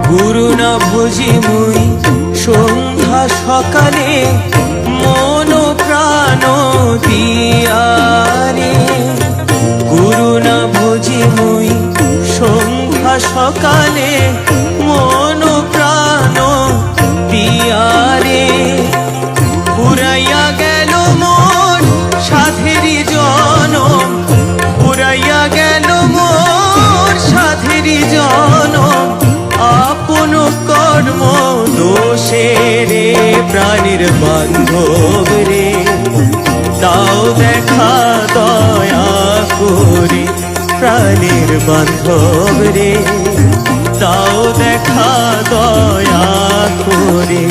গুরু না ভুজি মুই সন্ধ্যা সকালে মন প্রাণ দিয়ারে। গুরু না ভুজি মুই সন্ধ্যা সকালে মন প্রাণ দিয়ারে। পুরাইয়া গেল মোর সাধেরি জনম, পুরাইয়া গেল মোর সাধেরি জনম। আপন কর্ম দোষে রে প্রাণীর বান্ধব রে, তাও দেখা দয়া করে প্রাণীর বান্ধব রে, তাও দেখা দয়া করে।